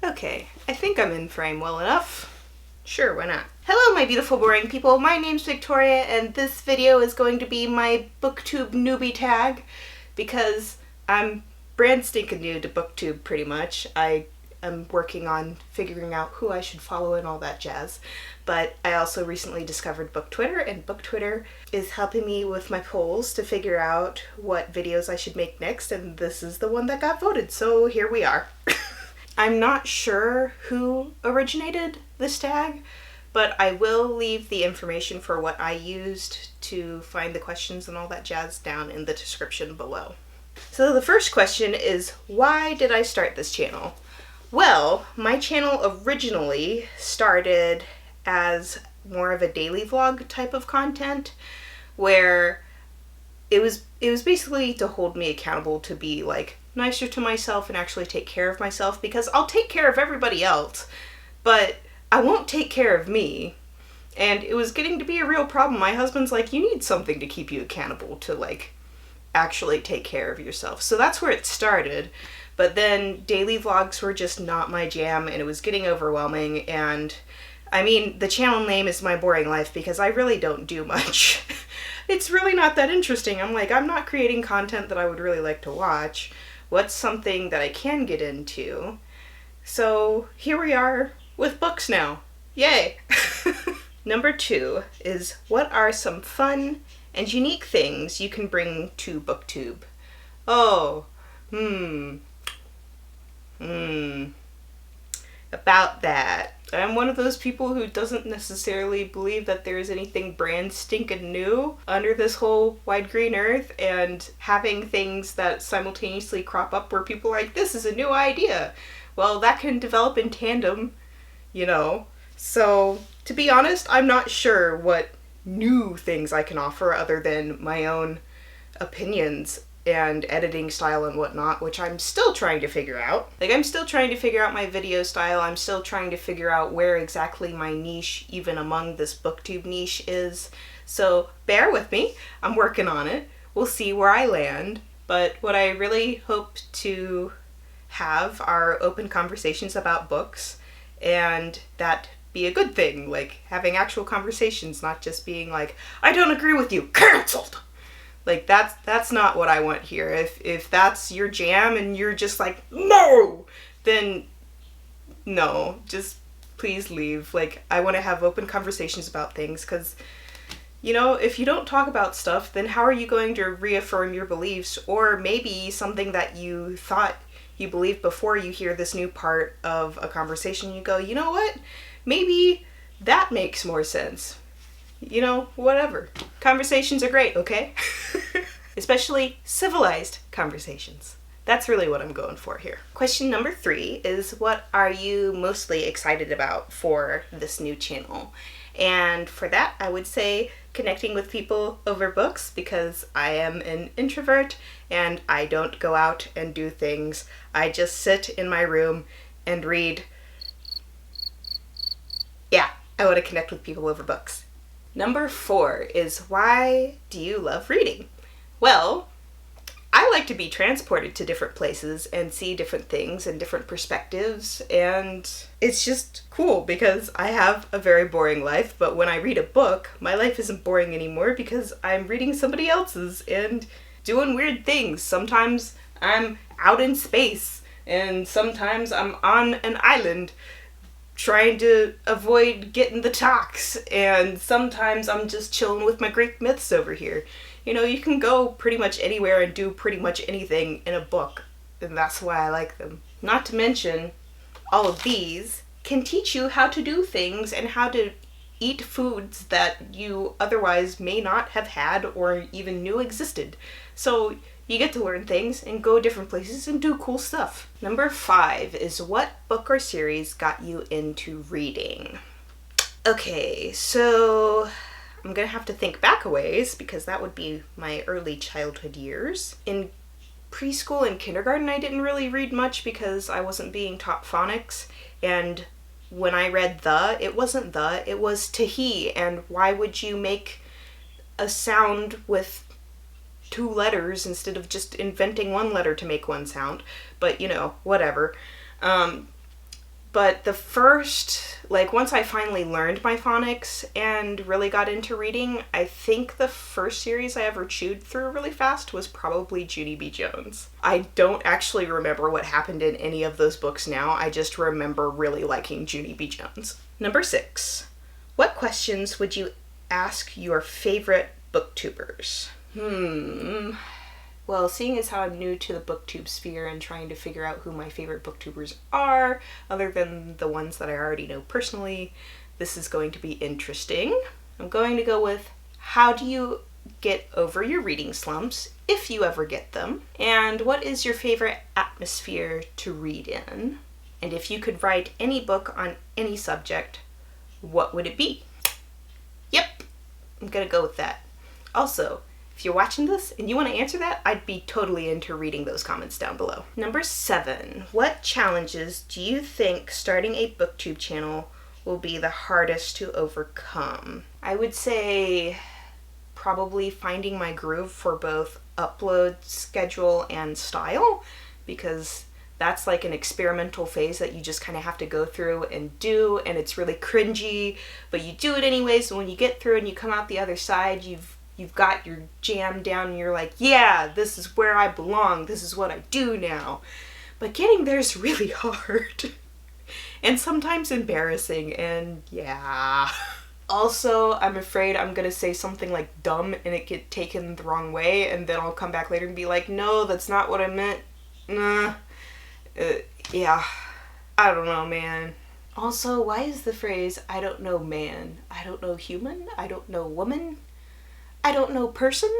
Okay, I think I'm in frame well enough. Sure, why not? Hello, my beautiful boring people. My name's Victoria, and this video is going to be my Booktube Newbie Tag, because I'm brand stinking new to Booktube, pretty much. I am working on figuring out who I should follow and all that jazz. But I also recently discovered Book Twitter, and Book Twitter is helping me with my polls to figure out what videos I should make next, and this is the one that got voted, so here we are. I'm not sure who originated this tag, but I will leave the information for what I used to find the questions and all that jazz down in the description below. So the first question is, why did I start this channel? Well, my channel originally started as more of a daily vlog type of content, where it was basically to hold me accountable to be like nicer to myself and actually take care of myself, because I'll take care of everybody else, but I won't take care of me. And it was getting to be a real problem. My husband's like, you need something to keep you accountable to like actually take care of yourself. So that's where it started. But then daily vlogs were just not my jam, and it was getting overwhelming. And I mean, the channel name is My Boring Life because I really don't do much. It's really not that interesting. I'm like, I'm not creating content that I would really like to watch. What's something that I can get into? So here we are with books now. Yay! Number 2 is, what are some fun and unique things you can bring to Booktube? Oh, about that. I'm one of those people who doesn't necessarily believe that there is anything brand stinking new under this whole wide green earth, and having things that simultaneously crop up where people are like, this is a new idea. Well, that can develop in tandem, you know. So, to be honest, I'm not sure what new things I can offer other than my own opinions and editing style and whatnot, which I'm still trying to figure out. Like, I'm still trying to figure out my video style. I'm still trying to figure out where exactly my niche, even among this Booktube niche, is. So bear with me. I'm working on it. We'll see where I land. But what I really hope to have are open conversations about books, and that be a good thing. Like, having actual conversations, not just being like, I don't agree with you, cancelled! Like, that's not what I want here. If that's your jam and you're just like, no, then no, just please leave. Like, I want to have open conversations about things, because, you know, if you don't talk about stuff, then how are you going to reaffirm your beliefs, or maybe something that you thought you believed before you hear this new part of a conversation, you go, you know what, maybe that makes more sense. You know, whatever. Conversations are great, okay? Especially civilized conversations. That's really what I'm going for here. Question number 3 is, what are you mostly excited about for this new channel? And for that, I would say connecting with people over books, because I am an introvert and I don't go out and do things. I just sit in my room and read. Yeah, I want to connect with people over books. Number 4 is, why do you love reading? Well, I like to be transported to different places and see different things and different perspectives, and it's just cool because I have a very boring life, but when I read a book, my life isn't boring anymore because I'm reading somebody else's and doing weird things. Sometimes I'm out in space, and sometimes I'm on an island trying to avoid getting the tox, and sometimes I'm just chilling with my Greek myths over here. You know, you can go pretty much anywhere and do pretty much anything in a book, and that's why I like them. Not to mention, all of these can teach you how to do things and how to eat foods that you otherwise may not have had or even knew existed. So you get to learn things and go different places and do cool stuff. Number 5 is, what book or series got you into reading? Okay, so I'm gonna have to think back a ways, because that would be my early childhood years. In preschool and kindergarten, I didn't really read much because I wasn't being taught phonics, and when I read it wasn't it was to he, and why would you make a sound with 2 letters instead of just inventing 1 letter to make 1 sound. But, whatever. But the first, once I finally learned my phonics and really got into reading, I think the first series I ever chewed through really fast was probably Junie B. Jones. I don't actually remember what happened in any of those books now. I just remember really liking Junie B. Jones. Number 6. What questions would you ask your favorite booktubers? Well, seeing as how I'm new to the booktube sphere and trying to figure out who my favorite booktubers are, other than the ones that I already know personally, this is going to be interesting. I'm going to go with, how do you get over your reading slumps, if you ever get them? And what is your favorite atmosphere to read in? And if you could write any book on any subject, what would it be? Yep, I'm gonna go with that. Also, if you're watching this and you want to answer that, I'd be totally into reading those comments down below. Number 7. What challenges do you think starting a booktube channel will be the hardest to overcome? I would say probably finding my groove for both upload schedule and style, because that's like an experimental phase that you just kind of have to go through and do, and it's really cringy, but you do it anyway, so when you get through and you come out the other side, you've got your jam down and you're like, yeah, this is where I belong, this is what I do now. But getting there is really hard. And sometimes embarrassing, and yeah. Also, I'm afraid I'm gonna say something like dumb and it get taken the wrong way, and then I'll come back later and be like, no, that's not what I meant. Yeah. I don't know, man. Also, why is the phrase, I don't know man, I don't know human, I don't know woman, I don't know person?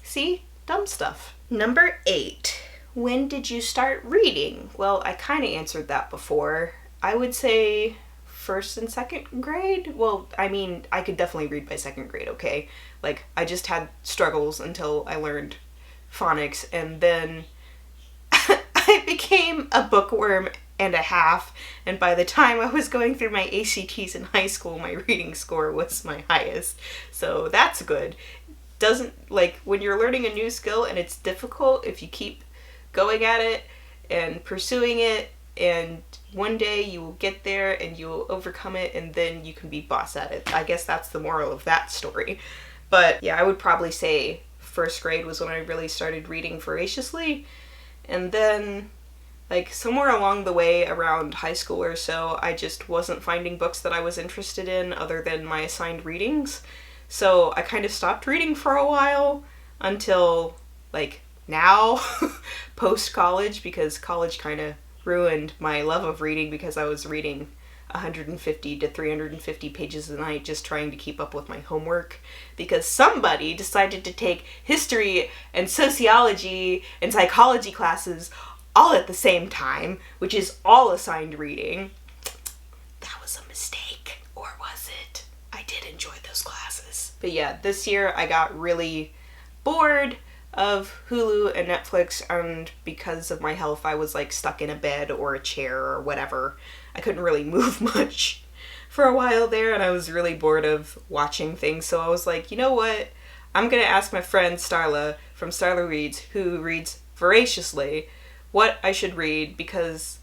See? Dumb stuff. Number 8. When did you start reading? Well, I kind of answered that before. I would say 1st and 2nd grade. Well, I mean, I could definitely read by 2nd grade, okay? I just had struggles until I learned phonics, and then I became a bookworm and a half, and by the time I was going through my ACTs in high school, my reading score was my highest. So that's good. Doesn't, when you're learning a new skill and it's difficult, if you keep going at it and pursuing it, and one day you will get there and you will overcome it, and then you can be boss at it. I guess that's the moral of that story. But yeah, I would probably say 1st grade was when I really started reading voraciously, and then somewhere along the way around high school or so, I just wasn't finding books that I was interested in other than my assigned readings. So I kind of stopped reading for a while until now, post-college, because college kind of ruined my love of reading because I was reading 150 to 350 pages a night just trying to keep up with my homework, because somebody decided to take history and sociology and psychology classes all at the same time, which is all assigned reading. That was a mistake. Or was it? I did enjoy those classes. But yeah, this year I got really bored of Hulu and Netflix, and because of my health I was stuck in a bed or a chair or whatever. I couldn't really move much for a while there, and I was really bored of watching things, so I was like, you know what? I'm gonna ask my friend Starla from Starla Reads, who reads voraciously, what I should read, because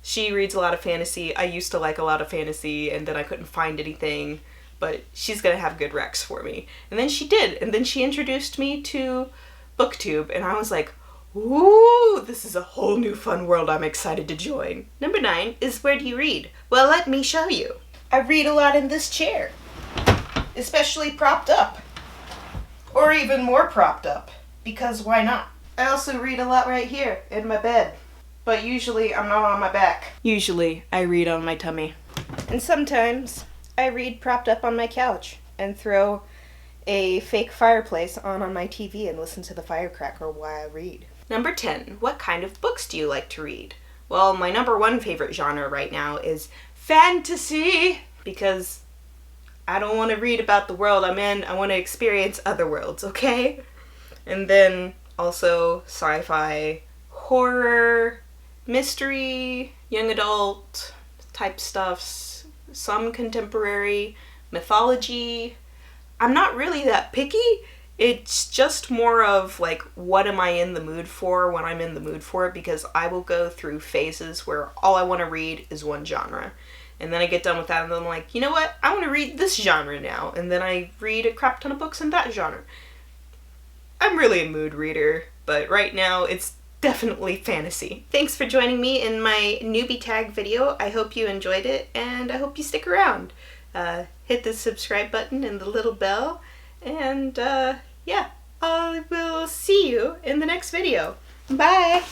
she reads a lot of fantasy. I used to like a lot of fantasy, and then I couldn't find anything, but she's gonna have good recs for me. And then she did, and then she introduced me to Booktube, and I was like, ooh, this is a whole new fun world I'm excited to join. Number 9 is, where do you read? Well, let me show you. I read a lot in this chair, especially propped up, or even more propped up, because why not? I also read a lot right here in my bed, but usually I'm not on my back. Usually I read on my tummy. And sometimes I read propped up on my couch and throw a fake fireplace on my TV and listen to the firecracker while I read. Number 10, what kind of books do you like to read? Well, my number 1 favorite genre right now is fantasy, because I don't want to read about the world I'm in, I want to experience other worlds, okay? And then also sci-fi, horror, mystery, young adult type stuffs, some contemporary, mythology. I'm not really that picky. It's just more of like, what am I in the mood for when I'm in the mood for it, because I will go through phases where all I want to read is one genre. And then I get done with that and then I'm like, you know what? I want to read this genre now. And then I read a crap ton of books in that genre. I'm really a mood reader, but right now it's definitely fantasy. Thanks for joining me in my newbie tag video. I hope you enjoyed it and I hope you stick around. Hit the subscribe button and the little bell. And yeah, I will see you in the next video. Bye!